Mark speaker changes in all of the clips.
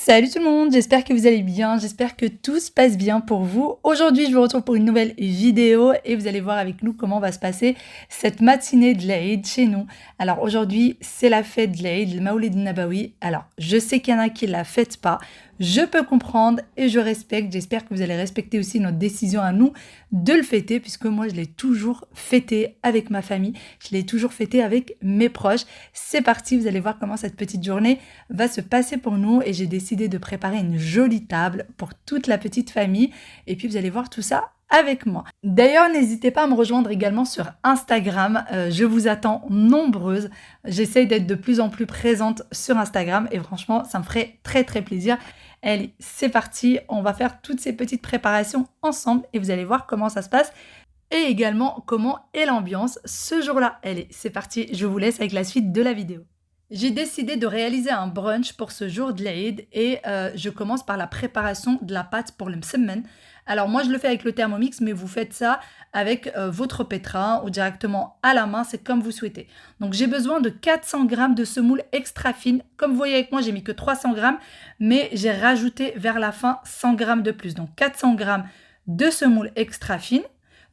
Speaker 1: Salut tout le monde, j'espère que vous allez bien, j'espère que tout se passe bien pour vous. Aujourd'hui, je vous retrouve pour une nouvelle vidéo et vous allez voir avec nous comment va se passer cette matinée de l'Aïd chez nous. Alors aujourd'hui, c'est la fête de l'Aïd, le Maoulid Nabawi. Alors, je sais qu'il y en a qui ne la fêtent pas, je peux comprendre et je respecte. J'espère que vous allez respecter aussi notre décision à nous de le fêter puisque moi, je l'ai toujours fêté avec ma famille, je l'ai toujours fêté avec mes proches. C'est parti, vous allez voir comment cette petite journée va se passer pour nous et j'ai décidé de préparer une jolie table pour toute la petite famille et puis vous allez voir tout ça avec moi. D'ailleurs, n'hésitez pas à me rejoindre également sur Instagram, je vous attends nombreuses. J'essaye d'être de plus en plus présente sur Instagram et franchement, ça me ferait très très plaisir. Allez, c'est parti, on va faire toutes ces petites préparations ensemble et vous allez voir comment ça se passe et également comment est l'ambiance ce jour-là. Allez, c'est parti, je vous laisse avec la suite de la vidéo. J'ai décidé de réaliser un brunch pour ce jour de l'Aïd et je commence par la préparation de la pâte pour le msemen. Alors moi je le fais avec le Thermomix, mais vous faites ça avec votre pétrin ou directement à la main, c'est comme vous souhaitez. Donc j'ai besoin de 400 g de semoule extra fine. Comme vous voyez avec moi, j'ai mis que 300 g, mais j'ai rajouté vers la fin 100 g de plus. Donc 400 g de semoule extra fine,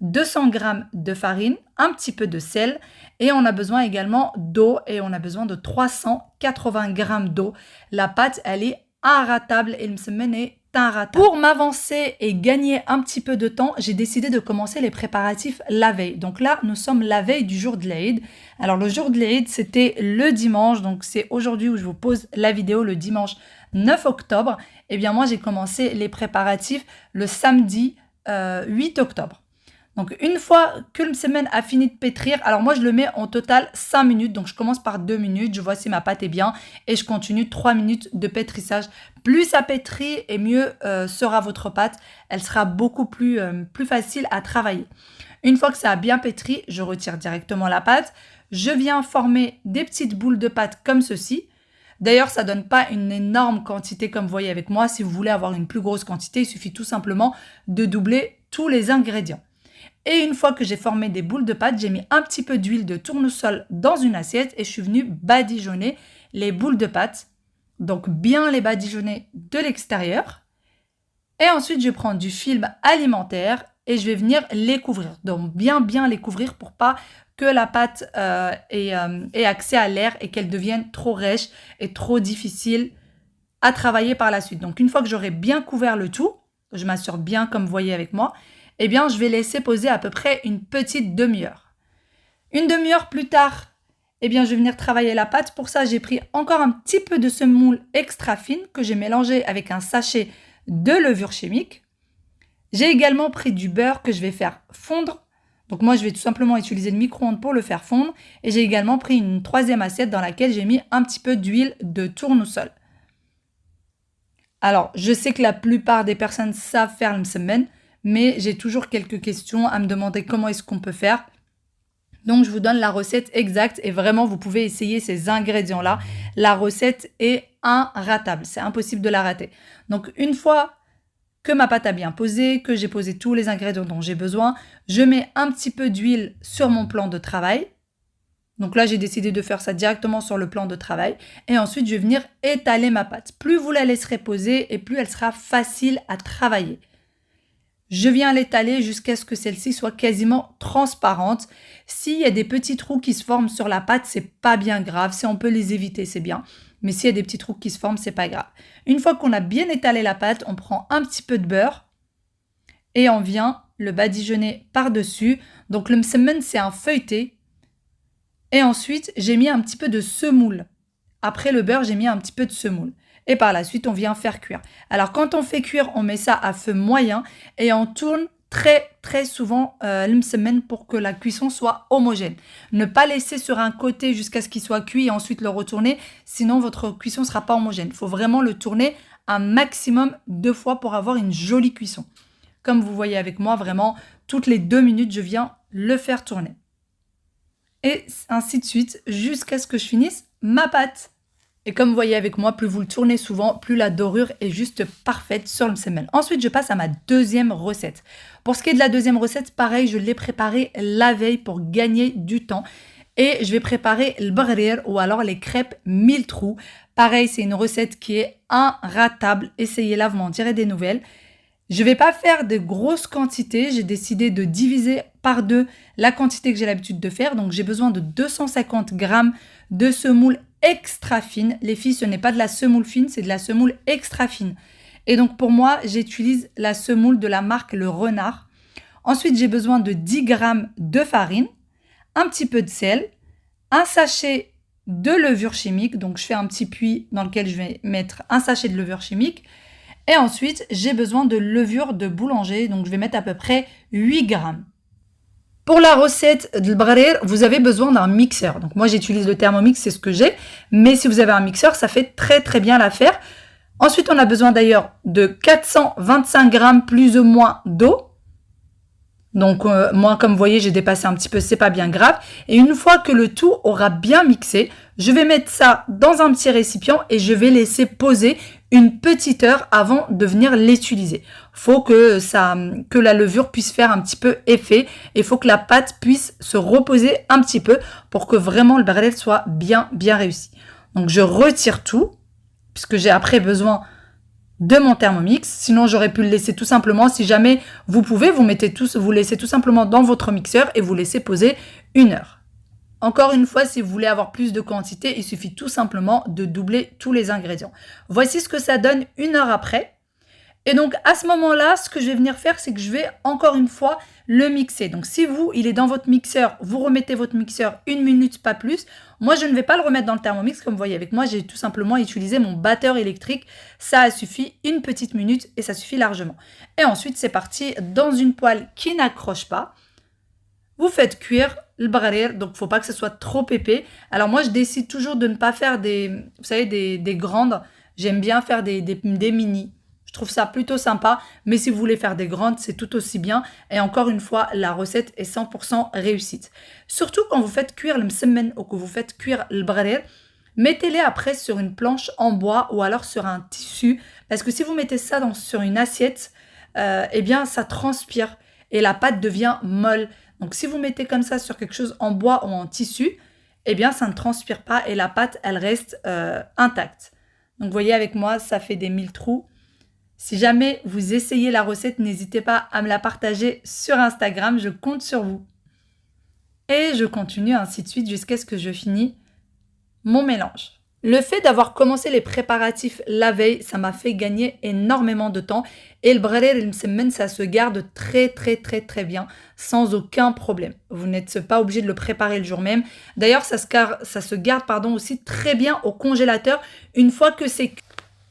Speaker 1: 200 g de farine, un petit peu de sel et on a besoin également d'eau et on a besoin de 380 g d'eau. La pâte, elle est inratable et le msemen est inratable. Pour m'avancer et gagner un petit peu de temps, j'ai décidé de commencer les préparatifs la veille. Donc là, nous sommes la veille du jour de l'Aïd. Alors le jour de l'Aïd, c'était le dimanche, donc c'est aujourd'hui où je vous pose la vidéo, le dimanche 9 octobre. Et bien moi, j'ai commencé les préparatifs le samedi 8 octobre. Donc, une fois que le msemen a fini de pétrir, alors moi, je le mets en total 5 minutes. Donc, je commence par 2 minutes, je vois si ma pâte est bien et je continue 3 minutes de pétrissage. Plus ça pétrit et mieux sera votre pâte. Elle sera beaucoup plus facile à travailler. Une fois que ça a bien pétri, je retire directement la pâte. Je viens former des petites boules de pâte comme ceci. D'ailleurs, ça ne donne pas une énorme quantité comme vous voyez avec moi. Si vous voulez avoir une plus grosse quantité, il suffit tout simplement de doubler tous les ingrédients. Et une fois que j'ai formé des boules de pâte, j'ai mis un petit peu d'huile de tournesol dans une assiette et je suis venue badigeonner les boules de pâte. Donc bien les badigeonner de l'extérieur. Et ensuite, je prends du film alimentaire et je vais venir les couvrir. Donc bien les couvrir pour pas que la pâte ait accès à l'air et qu'elle devienne trop rêche et trop difficile à travailler par la suite. Donc une fois que j'aurai bien couvert le tout, je m'assure bien comme vous voyez avec moi, eh bien, je vais laisser poser à peu près une petite demi-heure. Une demi-heure plus tard, eh bien, je vais venir travailler la pâte. Pour ça, j'ai pris encore un petit peu de semoule extra fine que j'ai mélangé avec un sachet de levure chimique. J'ai également pris du beurre que je vais faire fondre. Donc moi, je vais tout simplement utiliser le micro-ondes pour le faire fondre. Et j'ai également pris une troisième assiette dans laquelle j'ai mis un petit peu d'huile de tournesol. Alors, je sais que la plupart des personnes savent faire le msemen, mais j'ai toujours quelques questions à me demander comment est-ce qu'on peut faire. Donc, je vous donne la recette exacte et vraiment, vous pouvez essayer ces ingrédients-là. La recette est inratable, c'est impossible de la rater. Donc, une fois que ma pâte a bien posé, que j'ai posé tous les ingrédients dont j'ai besoin, je mets un petit peu d'huile sur mon plan de travail. Donc là, j'ai décidé de faire ça directement sur le plan de travail. Et ensuite, je vais venir étaler ma pâte. Plus vous la laisserez poser et plus elle sera facile à travailler. Je viens l'étaler jusqu'à ce que celle-ci soit quasiment transparente. S'il y a des petits trous qui se forment sur la pâte, c'est pas bien grave. Si on peut les éviter, c'est bien. Mais s'il y a des petits trous qui se forment, c'est pas grave. Une fois qu'on a bien étalé la pâte, on prend un petit peu de beurre et on vient le badigeonner par-dessus. Donc le msemen, c'est un feuilleté. Et ensuite, j'ai mis un petit peu de semoule. Après le beurre, j'ai mis un petit peu de semoule. Et par la suite, on vient faire cuire. Alors, quand on fait cuire, on met ça à feu moyen et on tourne très souvent le msemen pour que la cuisson soit homogène. Ne pas laisser sur un côté jusqu'à ce qu'il soit cuit et ensuite le retourner, sinon votre cuisson ne sera pas homogène. Il faut vraiment le tourner un maximum 2 fois pour avoir une jolie cuisson. Comme vous voyez avec moi, vraiment, toutes les 2 minutes, je viens le faire tourner. Et ainsi de suite, jusqu'à ce que je finisse ma pâte. Et comme vous voyez avec moi, plus vous le tournez souvent, plus la dorure est juste parfaite sur le msemen. Ensuite, je passe à ma deuxième recette. Pour ce qui est de la deuxième recette, pareil, je l'ai préparée la veille pour gagner du temps. Et je vais préparer le baghrir ou alors les crêpes 1000 trous. Pareil, c'est une recette qui est inratable. Essayez-la, vous m'en direz des nouvelles. Je ne vais pas faire de grosses quantités. J'ai décidé de diviser par 2 la quantité que j'ai l'habitude de faire. Donc, j'ai besoin de 250 grammes de semoule extra fine. Les filles, ce n'est pas de la semoule fine, c'est de la semoule extra fine. Et donc, pour moi, j'utilise la semoule de la marque Le Renard. Ensuite, j'ai besoin de 10 grammes de farine, un petit peu de sel, un sachet de levure chimique. Donc, je fais un petit puits dans lequel je vais mettre un sachet de levure chimique. Et ensuite, j'ai besoin de levure de boulanger. Donc, je vais mettre à peu près 8 grammes. Pour la recette de l'bgharir, vous avez besoin d'un mixeur. Donc, moi, j'utilise le Thermomix, c'est ce que j'ai. Mais si vous avez un mixeur, ça fait très, très bien l'affaire. Ensuite, on a besoin d'ailleurs de 425 grammes plus ou moins d'eau. Donc, moi, comme vous voyez, j'ai dépassé un petit peu, c'est pas bien grave. Et une fois que le tout aura bien mixé, je vais mettre ça dans un petit récipient et je vais laisser poser une petite heure avant de venir l'utiliser. Faut que la levure puisse faire un petit peu effet et faut que la pâte puisse se reposer un petit peu pour que vraiment le bgharir soit bien réussi. Donc, je retire tout puisque j'ai après besoin de mon Thermomix. Sinon, j'aurais pu le laisser tout simplement. Si jamais vous pouvez, vous laissez tout simplement dans votre mixeur et vous laissez poser 1 heure. Encore une fois, si vous voulez avoir plus de quantité, il suffit tout simplement de doubler tous les ingrédients. Voici ce que ça donne 1 heure après. Et donc, à ce moment-là, ce que je vais venir faire, c'est que je vais encore une fois le mixer. Donc, si il est dans votre mixeur, vous remettez votre mixeur 1 minute, pas plus. Moi, je ne vais pas le remettre dans le Thermomix. Comme vous voyez avec moi, j'ai tout simplement utilisé mon batteur électrique. Ça a suffi 1 petite minute et ça suffit largement. Et ensuite, c'est parti dans une poêle qui n'accroche pas. Vous faites cuire le bgharir, donc il ne faut pas que ce soit trop épais. Alors moi, je décide toujours de ne pas faire des grandes. J'aime bien faire des mini. Je trouve ça plutôt sympa, mais si vous voulez faire des grandes, c'est tout aussi bien. Et encore une fois, la recette est 100% réussite. Surtout quand vous faites cuire le msemen ou que vous faites cuire le bgharir, mettez-les après sur une planche en bois ou alors sur un tissu. Parce que si vous mettez ça sur une assiette, eh bien ça transpire et la pâte devient molle. Donc si vous mettez comme ça sur quelque chose en bois ou en tissu, eh bien ça ne transpire pas et la pâte, elle reste intacte. Donc vous voyez avec moi, ça fait des 1000 trous. Si jamais vous essayez la recette, n'hésitez pas à me la partager sur Instagram, je compte sur vous. Et je continue ainsi de suite jusqu'à ce que je finis mon mélange. Le fait d'avoir commencé les préparatifs la veille, ça m'a fait gagner énormément de temps. Et le bgharir et le msemen, ça se garde très bien, sans aucun problème. Vous n'êtes pas obligé de le préparer le jour même. D'ailleurs, ça se garde aussi très bien au congélateur une fois que c'est cuit.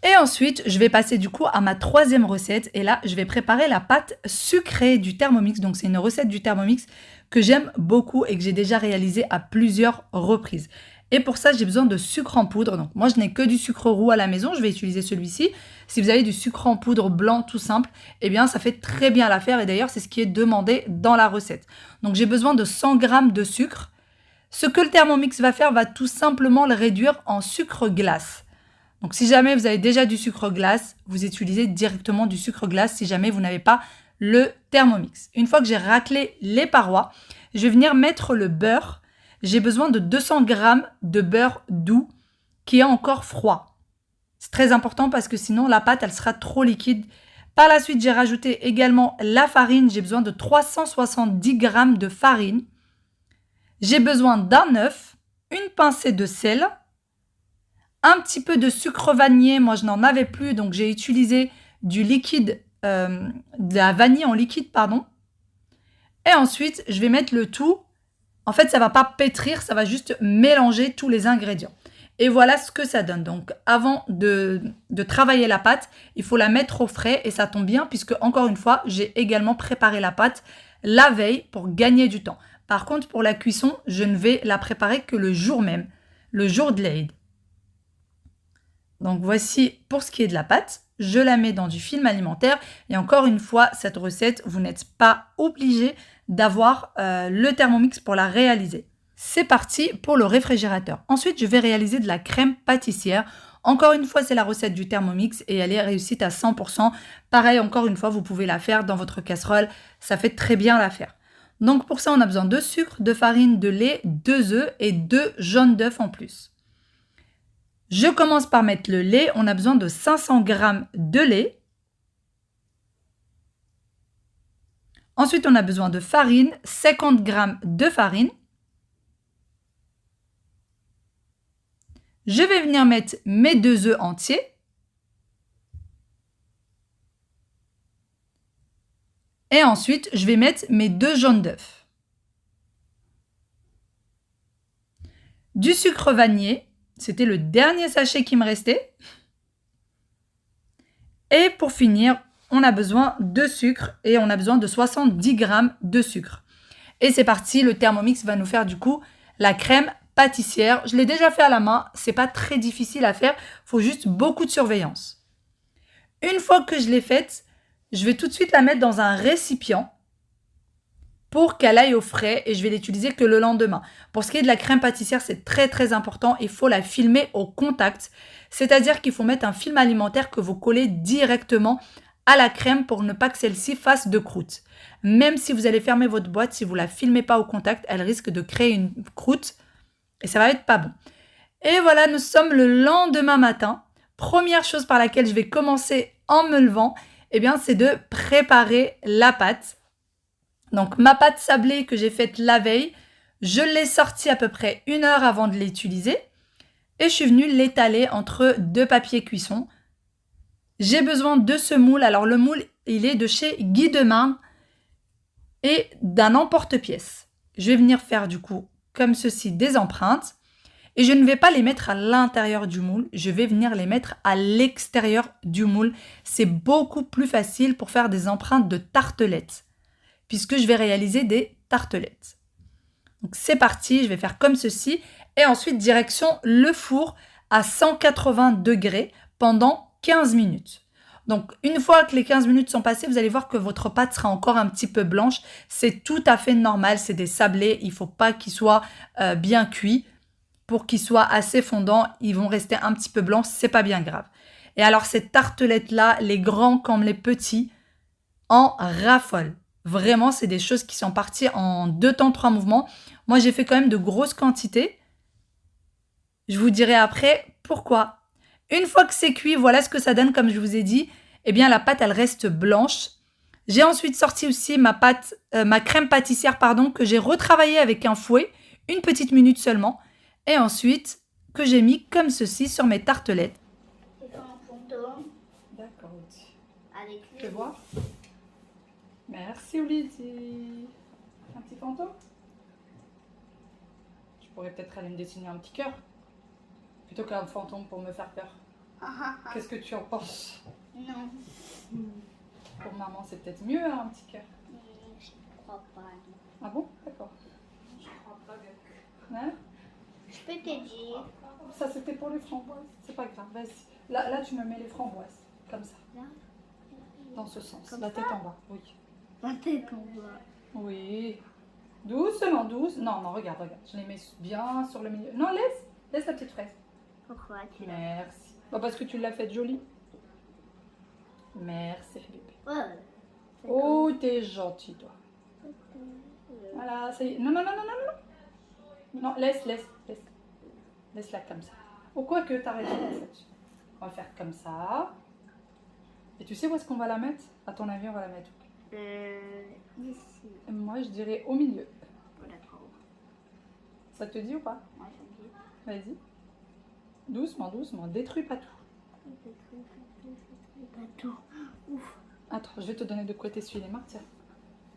Speaker 1: Et ensuite, je vais passer du coup à ma 3e recette. Et là, je vais préparer la pâte sucrée du Thermomix. Donc, c'est une recette du Thermomix que j'aime beaucoup et que j'ai déjà réalisée à plusieurs reprises. Et pour ça, j'ai besoin de sucre en poudre. Donc, moi, je n'ai que du sucre roux à la maison. Je vais utiliser celui-ci. Si vous avez du sucre en poudre blanc tout simple, eh bien, ça fait très bien l'affaire. Et d'ailleurs, c'est ce qui est demandé dans la recette. Donc, j'ai besoin de 100 g de sucre. Ce que le Thermomix va faire, va tout simplement le réduire en sucre glace. Donc, si jamais vous avez déjà du sucre glace, vous utilisez directement du sucre glace si jamais vous n'avez pas le Thermomix. Une fois que j'ai raclé les parois, je vais venir mettre le beurre. J'ai besoin de 200 g de beurre doux qui est encore froid. C'est très important parce que sinon la pâte, elle sera trop liquide. Par la suite, j'ai rajouté également la farine. J'ai besoin de 370 g de farine. J'ai besoin d'un œuf, une pincée de sel, un petit peu de sucre vanillé. Moi, je n'en avais plus, donc j'ai utilisé du liquide, de la vanille en liquide, pardon. Et ensuite, je vais mettre le tout. En fait, ça ne va pas pétrir, ça va juste mélanger tous les ingrédients. Et voilà ce que ça donne. Donc, avant de travailler la pâte, il faut la mettre au frais et ça tombe bien puisque, encore une fois, j'ai également préparé la pâte la veille pour gagner du temps. Par contre, pour la cuisson, je ne vais la préparer que le jour même, le jour de l'Aïd. Donc, voici pour ce qui est de la pâte. Je la mets dans du film alimentaire. Et encore une fois, cette recette, vous n'êtes pas obligé d'avoir le Thermomix pour la réaliser. C'est parti pour le réfrigérateur. Ensuite, je vais réaliser de la crème pâtissière. Encore une fois, c'est la recette du Thermomix et elle est réussite à 100%. Pareil, encore une fois, vous pouvez la faire dans votre casserole. Ça fait très bien l'affaire. Donc, pour ça, on a besoin de sucre, de farine, de lait, 2 œufs et 2 jaunes d'œufs en plus. Je commence par mettre le lait. On a besoin de 500 g de lait. Ensuite, on a besoin de farine, 50 g de farine. Je vais venir mettre mes 2 œufs entiers. Et ensuite, je vais mettre mes 2 jaunes d'œufs. Du sucre vanillé, c'était le dernier sachet qui me restait. Et pour finir, on a besoin de sucre et on a besoin de 70 g de sucre. Et c'est parti, le Thermomix va nous faire du coup la crème pâtissière. Je l'ai déjà fait à la main, c'est pas très difficile à faire, il faut juste beaucoup de surveillance. Une fois que je l'ai faite, je vais tout de suite la mettre dans un récipient pour qu'elle aille au frais et je vais l'utiliser que le lendemain. Pour ce qui est de la crème pâtissière, c'est très très important, il faut la filmer au contact, c'est-à-dire qu'il faut mettre un film alimentaire que vous collez directement à la crème pour ne pas que celle-ci fasse de croûte. Même si vous allez fermer votre boîte, si vous ne la filmez pas au contact, elle risque de créer une croûte et ça va être pas bon. Et voilà, nous sommes le lendemain matin. Première chose par laquelle je vais commencer en me levant, eh bien, c'est de préparer la pâte. Donc, ma pâte sablée que j'ai faite la veille, je l'ai sortie à peu près 1 heure avant de l'utiliser et je suis venue l'étaler entre 2 papiers cuisson. J'ai besoin de ce moule. Alors, le moule, il est de chez Guy Demarne et d'un emporte-pièce. Je vais venir faire du coup, comme ceci, des empreintes. Et je ne vais pas les mettre à l'intérieur du moule, je vais venir les mettre à l'extérieur du moule. C'est beaucoup plus facile pour faire des empreintes de tartelettes, puisque je vais réaliser des tartelettes. Donc c'est parti, je vais faire comme ceci. Et ensuite, direction le four à 180 degrés pendant 15 minutes. Donc une fois que les 15 minutes sont passées, vous allez voir que votre pâte sera encore un petit peu blanche. C'est tout à fait normal, c'est des sablés, il ne faut pas qu'ils soient bien cuits. Pour qu'ils soient assez fondants, ils vont rester un petit peu blancs, c'est pas bien grave. Et alors cette tartelette-là, les grands comme les petits, en raffolent. Vraiment, c'est des choses qui sont parties en 2 temps, 3 mouvements. Moi, j'ai fait quand même de grosses quantités. Je vous dirai après pourquoi. Une fois que c'est cuit, voilà ce que ça donne, comme je vous ai dit. Eh bien, la pâte, elle reste blanche. J'ai ensuite sorti aussi ma crème pâtissière, que j'ai retravaillée avec un fouet, 1 petite minute seulement. Et ensuite, que j'ai mis comme ceci sur mes tartelettes.
Speaker 2: C'est un fantôme.
Speaker 1: D'accord,
Speaker 2: Avec
Speaker 1: tu veux voir? Merci, Olydie. Un petit fantôme? Je pourrais peut-être aller me dessiner un petit cœur. Plutôt qu'un fantôme pour me faire peur. Qu'est-ce que tu en penses?
Speaker 2: Non.
Speaker 1: Pour maman, c'est peut-être mieux, hein, un petit cœur.
Speaker 2: Je crois pas. Non.
Speaker 1: Ah bon? D'accord.
Speaker 2: Je crois pas.
Speaker 1: Hein?
Speaker 2: Je peux te dire.
Speaker 1: Ça, c'était pour les framboises. C'est pas grave, vas-y. Là, tu me mets les framboises. Comme ça.
Speaker 2: Là.
Speaker 1: Dans ce sens.
Speaker 2: Comme
Speaker 1: la
Speaker 2: ça
Speaker 1: tête en bas, oui.
Speaker 2: La tête en bas.
Speaker 1: Oui. Doucement, douce. Non, non, regarde, regarde. Je les mets bien sur le milieu. Non, laisse la petite fraise.
Speaker 2: Pourquoi tu l'as?
Speaker 1: Merci. Bah, parce que tu l'as faite jolie. Merci, bébé.
Speaker 2: Ouais.
Speaker 1: Oh, t'es gentil, toi. Voilà, ça y est. Non, non, non, non, non, non. Non, laisse. Laisse-la comme ça. Ou quoi que t'as raison, en fait. On va faire comme ça. Et tu sais où est-ce qu'on va la mettre? À ton avis, on va la mettre où?
Speaker 2: Ici.
Speaker 1: Moi, je dirais au milieu.
Speaker 2: Oh, d'accord.
Speaker 1: Ça te dit ou pas?
Speaker 2: Moi, je dis.
Speaker 1: Vas-y. Doucement, doucement. Détruis pas tout.
Speaker 2: Pas tout. Ouf.
Speaker 1: Attends, je vais te donner de quoi t'essuyer les mains. Tiens.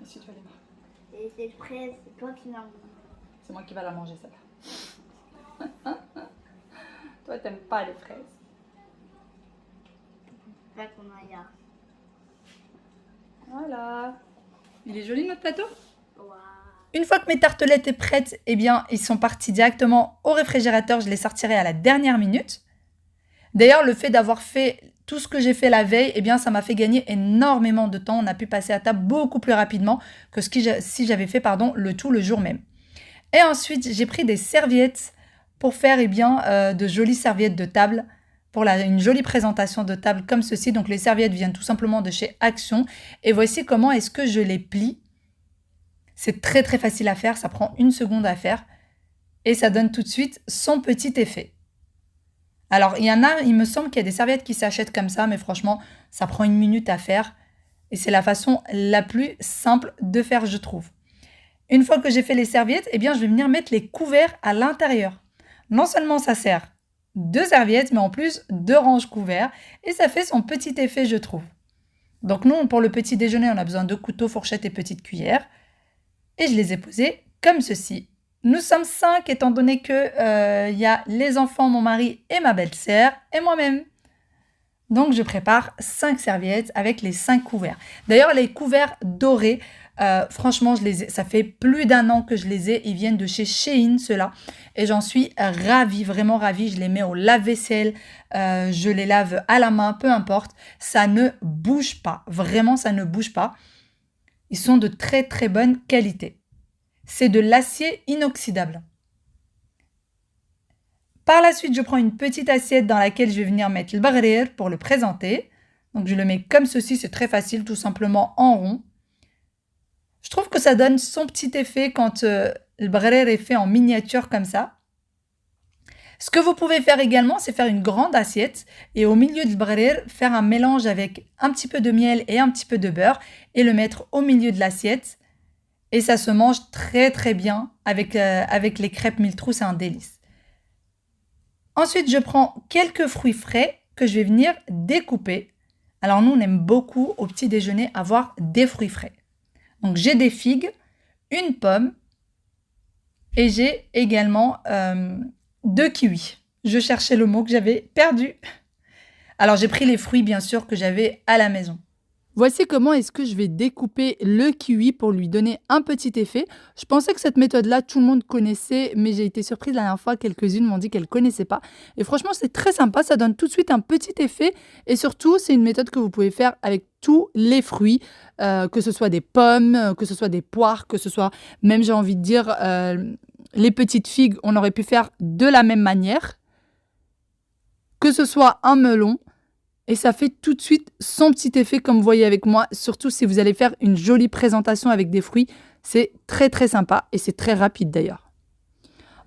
Speaker 1: Essuie-toi les mains.
Speaker 2: Et cette fraise, c'est toi qui l'as.
Speaker 1: C'est moi qui va la manger, celle-là. Toi, t'aimes pas les fraises.
Speaker 2: Là qu'on a là.
Speaker 1: Voilà. Il est joli notre plateau?
Speaker 2: Waouh.
Speaker 1: Une fois que mes tartelettes sont prêtes, eh bien, ils sont partis directement au réfrigérateur. Je les sortirai à la dernière minute. D'ailleurs, le fait d'avoir fait tout ce que j'ai fait la veille, eh bien, ça m'a fait gagner énormément de temps. On a pu passer à table beaucoup plus rapidement que si j'avais fait le tout le jour même. Et ensuite, j'ai pris des serviettes pour faire de jolies serviettes de table, pour une jolie présentation de table comme ceci. Donc, les serviettes viennent tout simplement de chez Action. Et voici comment est-ce que je les plie. C'est très très facile à faire, ça prend 1 seconde à faire. Et ça donne tout de suite son petit effet. Alors, il y en a, il me semble qu'il y a des serviettes qui s'achètent comme ça, mais franchement, ça prend 1 minute à faire. Et c'est la façon la plus simple de faire, je trouve. Une fois que j'ai fait les serviettes, eh bien, je vais venir mettre les couverts à l'intérieur. Non seulement ça sert 2 serviettes, mais en plus 2 ranges couverts. Et ça fait son petit effet, je trouve. Donc nous, pour le petit déjeuner, on a besoin de couteaux, fourchettes et petites cuillères. Et je les ai posés comme ceci. Nous sommes 5, étant donné que y a les enfants, mon mari et ma belle-sœur et moi-même. Donc je prépare 5 serviettes avec les 5 couverts. D'ailleurs, les couverts dorés, franchement, ça fait plus d'1 an que je les ai. Ils viennent de chez Shein, ceux-là. Et j'en suis ravie, vraiment ravie. Je les mets au lave-vaisselle, je les lave à la main, peu importe. Ça ne bouge pas. Vraiment, ça ne bouge pas. Ils sont de très très bonne qualité. C'est de l'acier inoxydable. Par la suite, je prends une petite assiette dans laquelle je vais venir mettre le baghrir pour le présenter. Donc je le mets comme ceci, c'est très facile, tout simplement en rond. Je trouve que ça donne son petit effet quand le baghrir est fait en miniature comme ça. Ce que vous pouvez faire également, c'est faire une grande assiette et au milieu du baghrir, faire un mélange avec un petit peu de miel et un petit peu de beurre et le mettre au milieu de l'assiette. Et ça se mange très très bien avec les crêpes Miltrou, c'est un délice. Ensuite, je prends quelques fruits frais que je vais venir découper. Alors nous, on aime beaucoup au petit déjeuner avoir des fruits frais. Donc j'ai des figues, une pomme et j'ai également 2 kiwis. Je cherchais le mot que j'avais perdu. Alors j'ai pris les fruits bien sûr que j'avais à la maison. Voici comment est-ce que je vais découper le kiwi pour lui donner un petit effet. Je pensais que cette méthode-là, tout le monde connaissait, mais j'ai été surprise la dernière fois. Quelques-unes m'ont dit qu'elles ne connaissaient pas. Et franchement, c'est très sympa. Ça donne tout de suite un petit effet. Et surtout, c'est une méthode que vous pouvez faire avec tous les fruits, que ce soit des pommes, que ce soit des poires, que ce soit, même j'ai envie de dire, les petites figues, on aurait pu faire de la même manière. Que ce soit un melon. Et ça fait tout de suite son petit effet comme vous voyez avec moi. Surtout si vous allez faire une jolie présentation avec des fruits. C'est très très sympa et c'est très rapide d'ailleurs.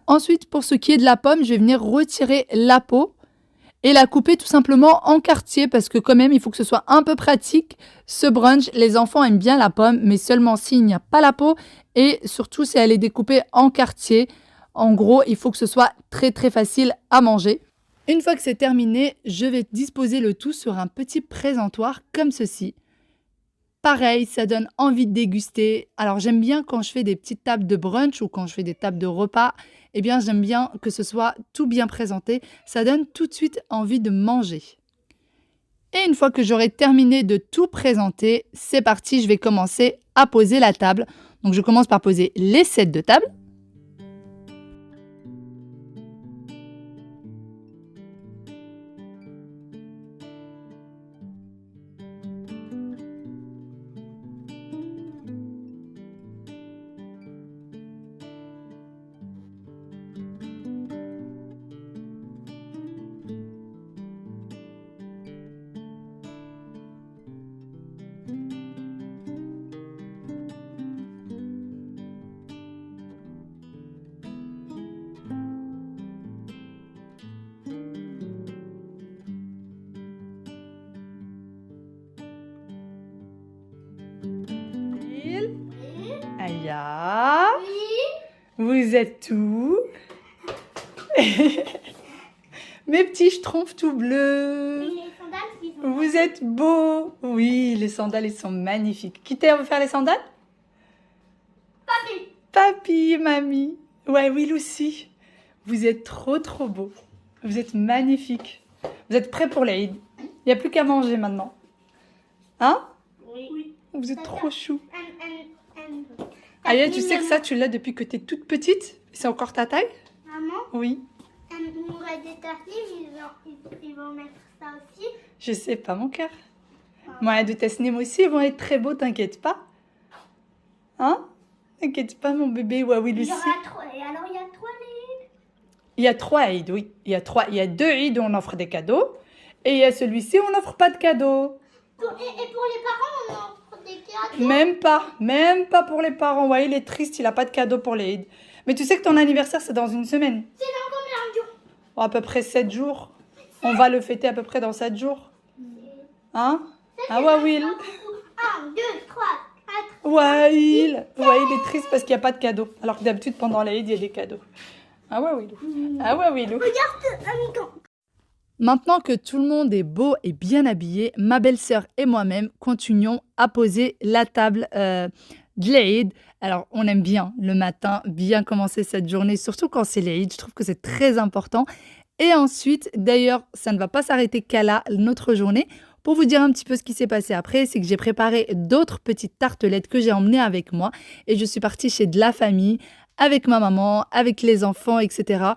Speaker 1: Ensuite, pour ce qui est de la pomme, je vais venir retirer la peau et la couper tout simplement en quartiers parce que quand même, il faut que ce soit un peu pratique. Ce brunch, les enfants aiment bien la pomme, mais seulement s'il n'y a pas la peau et surtout si elle est découpée en quartiers. En gros, il faut que ce soit très très facile à manger. Une fois que c'est terminé, je vais disposer le tout sur un petit présentoir comme ceci. Pareil, ça donne envie de déguster. Alors j'aime bien quand je fais des petites tables de brunch ou quand je fais des tables de repas, eh bien j'aime bien que ce soit tout bien présenté. Ça donne tout de suite envie de manger. Et une fois que j'aurai terminé de tout présenter, c'est parti, je vais commencer à poser la table. Donc je commence par poser les sets de table. Aya, vous êtes où? Mes petits schtroumpfs tout bleus. Vous êtes beaux. Oui, les sandales, ils sont magnifiques. Qui t'a offert les sandales?
Speaker 2: Papi.
Speaker 1: Papi et mamie. Ouais, oui, Lucie. Vous êtes trop, trop beaux. Vous êtes magnifiques. Vous êtes prêts pour l'Aïd. Il n'y a plus qu'à manger maintenant. Hein?
Speaker 2: Oui.
Speaker 1: Vous êtes trop chou. Aya, tu sais que ça, tu l'as depuis que tu es toute petite? C'est encore ta taille?
Speaker 2: Maman,
Speaker 1: Oui.
Speaker 2: nous aurait des tartines, ils vont mettre ça aussi.
Speaker 1: Je sais pas, mon cœur. Moi, de Tasnim aussi, ils vont être très beaux, t'inquiète pas. Hein? T'inquiète pas, mon bébé. Ouais, oui, Lucie.
Speaker 2: Et alors, il y a 3 lits.
Speaker 1: Il y a 3 Eid, oui. Il y a 2 Eid où on offre des cadeaux. Et il y a celui-ci où on n'offre pas de cadeaux.
Speaker 2: Et pour les parents, on offre des cadeaux.
Speaker 1: Même pas pour les parents. Ouais, il est triste, il a pas de cadeaux pour les Eid. Mais tu sais que ton anniversaire, c'est dans une semaine.
Speaker 2: C'est dans combien de jours?
Speaker 1: À peu près 7 jours. On va le fêter à peu près dans 7 jours. Hein? Ah ouais, Will.
Speaker 2: 1, 2, 3, 4.
Speaker 1: Ouais, il est triste parce qu'il n'y a pas de cadeaux. Alors que d'habitude, pendant l'Aïd, il y a des cadeaux. Ah ouais, Willou. Ah ouais, Willou.
Speaker 2: Regarde,
Speaker 1: Maintenant que tout le monde est beau et bien habillé, ma belle-sœur et moi-même continuons à poser la table de l'Aïd. Alors, on aime bien le matin, bien commencer cette journée, surtout quand c'est l'Aïd. Je trouve que c'est très important. Et ensuite, d'ailleurs, ça ne va pas s'arrêter qu'à là, notre journée. Pour vous dire un petit peu ce qui s'est passé après, c'est que j'ai préparé d'autres petites tartelettes que j'ai emmenées avec moi. Et je suis partie chez de la famille, avec ma maman, avec les enfants, etc.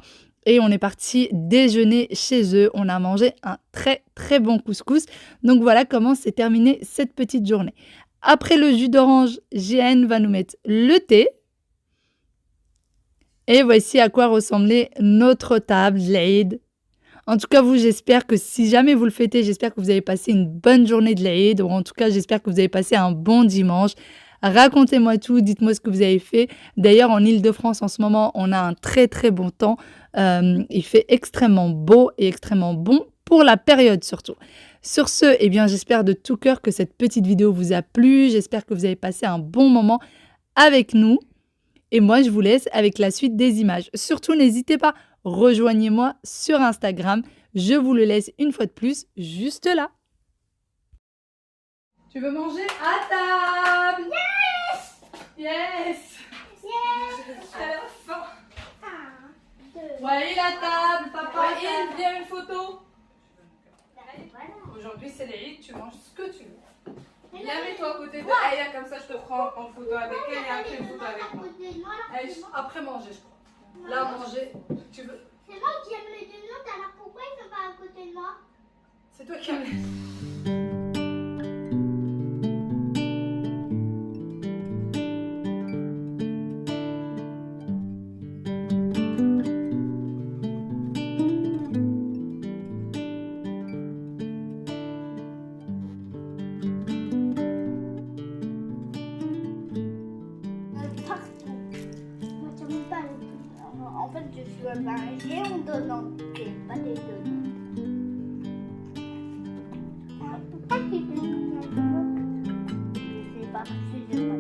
Speaker 1: Et on est parti déjeuner chez eux. On a mangé un très très bon couscous. Donc voilà comment s'est terminée cette petite journée. Après le jus d'orange, JN va nous mettre le thé. Et voici à quoi ressemblait notre table l'Aïd. En tout cas, vous, j'espère que si jamais vous le fêtez, j'espère que vous avez passé une bonne journée de l'Aïd. Ou en tout cas, j'espère que vous avez passé un bon dimanche. Racontez-moi tout, dites-moi ce que vous avez fait. D'ailleurs, en Île-de-France, en ce moment, on a un très très bon temps. Il fait extrêmement beau et extrêmement bon pour la période surtout. Sur ce, eh bien, j'espère de tout cœur que cette petite vidéo vous a plu. J'espère que vous avez passé un bon moment avec nous. Et moi, je vous laisse avec la suite des images. Surtout, n'hésitez pas, rejoignez-moi sur Instagram. Je vous le laisse une fois de plus, juste là. Tu veux manger à table? Yes! À la fin. Ouais, la table, papa, il vient une photo. Aujourd'hui, c'est l'Aïd, tu manges ce que tu veux.
Speaker 3: Viens, mets-toi à côté de Aya, comme ça je te prends en photo avec elle et après une photo avec moi.
Speaker 1: Allez, après manger, je crois. Là, manger, tu veux.
Speaker 2: C'est moi qui aime les deux notes, alors pourquoi ils sont pas à côté de moi?
Speaker 1: C'est toi qui aimes.
Speaker 2: Partout. Moi, j'aime pas les... En fait, je suis un géant de langue, pas des deux.